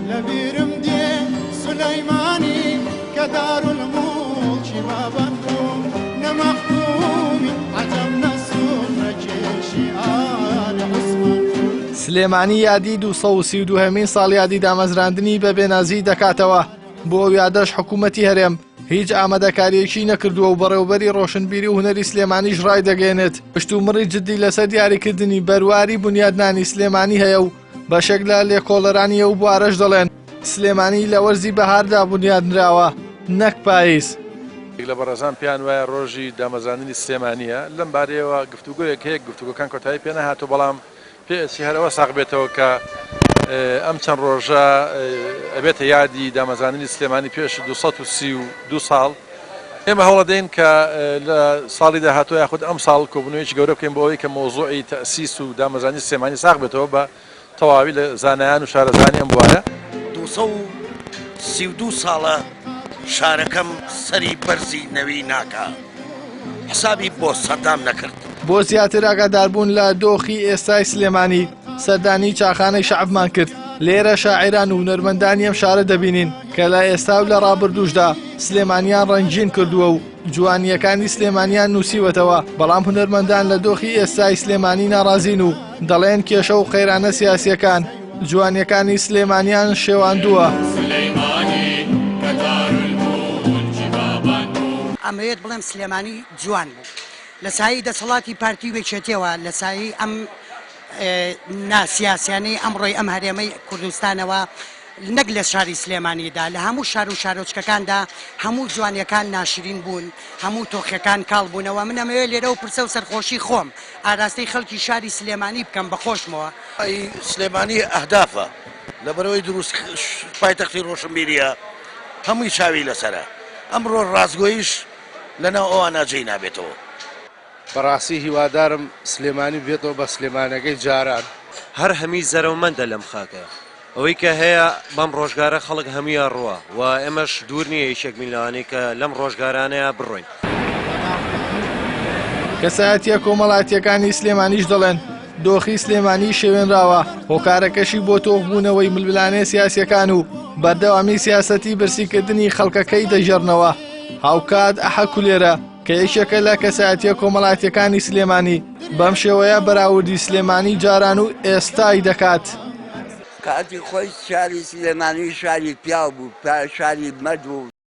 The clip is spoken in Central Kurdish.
لبيرم دي سليماني كدار الملك بابكم نمحكومي عجب نسوم رجيشي آل عثمان سلێمانی یادی 232 ساڵ یادی دامەزراندنی بە بێنازی دەکاتەوە. بۆ ئەو یادەش حکوومەتی هەرێم هیچ ئامادەکاریەکی نەکردووە و بەڕێوەبەری ڕۆشنبیری و هونەری سلێمانیش ڕای دەگەێنێت. پشتومڕی جددی لەسەر دیاریکردنی بەرواری بنیادنانی سلێمانی هەیە و بەشێک لە لێکۆڵەرانیە و بوارەش دەڵێن سلێمانی لە وەرزی بەهاردا بنیادنراوە نەک پاییز. لە بەڕێزان پیان وایە ڕۆژی دامەزراندنی سلێمانیە لەم بارەیەوە گفتوگویەک هەیە گفتوگەکان کۆتایی پێ نەهاتوو بەڵام پێسی هەرەوە ساغ بێتەوە کە ئەم چەند ڕۆژە ئەبێتە یادی دامەزراندنی سلێمانی پێش 232 ساڵ. ئێمە هەوڵ دەین کە لە ساڵی داهاتوو یاخود ئەم ساڵ کۆبوونەوەیەکی گەورە بکەین بۆ ئەوەی کە مۆزوعی تەسیس و دامەزراندنی سلێمانی ساغ بێتەوە بە تەواوی لە زانایان و شارەزانی ئەم بوارە. 232 ساڵە شارەکەم سەری بەرزی نەوی ناکە حسابی بۆ سەردام نەکرد. بۆ زیاتر ئاگاداربوون لە دۆخی ئێستای سلێمانی سەردانی چاخانەی شەعبمان کرد. لێرە شاعران و هونەرمەندانی ئەم شارە دەبینین کە لە ئێستا و لە ڕابردووشدا سلێمانیان ڕەنگین کردووە و جوانیەکانی سلێمانیان نووسیوەتەوە. بەڵام هونەرمەندان لە دۆخی ئێستای سلێمانی ناڕازین و دەڵێن کێشە و قەیرانە سیاسیەکان جوانیەکانی سلێمانیان شێواندووە. ئەمەوێت بڵێم سلێمانی جوان بوو لە سایی دەسەڵاتی پارتی وێکێتەوە لە سایی ئەم ناسیاسیانەی ئەمڕۆی ئەم هەرێمەی کوردستانەوە نەک لە شاری سلێمانیدا لە هەموو شار و شارۆچکەکاندا هەموو جوانیەکان ناشرین بوون هەموو تۆخەکان کاڵ بوونەوە. من ئەمەوێت لێرە و پرسە و سەرخۆشی خۆم ئاراستەی خەڵکی شاری سلێمانی بکەم بەخۆشمەوە. سلێمانی ئەهدافە لەبەرەوەی دروست پایتەختی ڕۆشنبیریە هەمووی چاوی لەسەرە. ئەمڕۆ ڕازگۆیش لەناو ئەوە ناجێی نابێتەوە. بەڕاستی هیوادارم سلێمانی بێتەوە بە سلێمانەکەی جاران. هەر هەمی زەرەومەندە لەم خاکە ئەوەی کە هەیە بەم ڕۆژگارە خەڵک هەمویان ڕووە و ئێمەش دوور نییە یەکێک میلانی کە لەم ڕۆژگارانەیە بڕۆین. کەسایەتیە کۆمەڵاتیەکانی سلێمانیش دەڵێن دۆخی سلێمانی شێوێنراوە هۆکارەکەشی بۆ تۆغبوونەوەی ململانەی سیاسیەکان و بەردەوامی سیاسەتی برسیکردنی خەڵکەکەی دەژێڕنەوە. هاوکات ئەحەکولێرە کە یەکێکە لە کەسایەتیە کۆمەڵاتیەکانی سلێمانی بەم شێوەیە بەراوردی سلێمانی جاران و ئێستای دەکات. کاتی خۆی شاری سلێمانی شاری پیاو بوو شاری مەرد و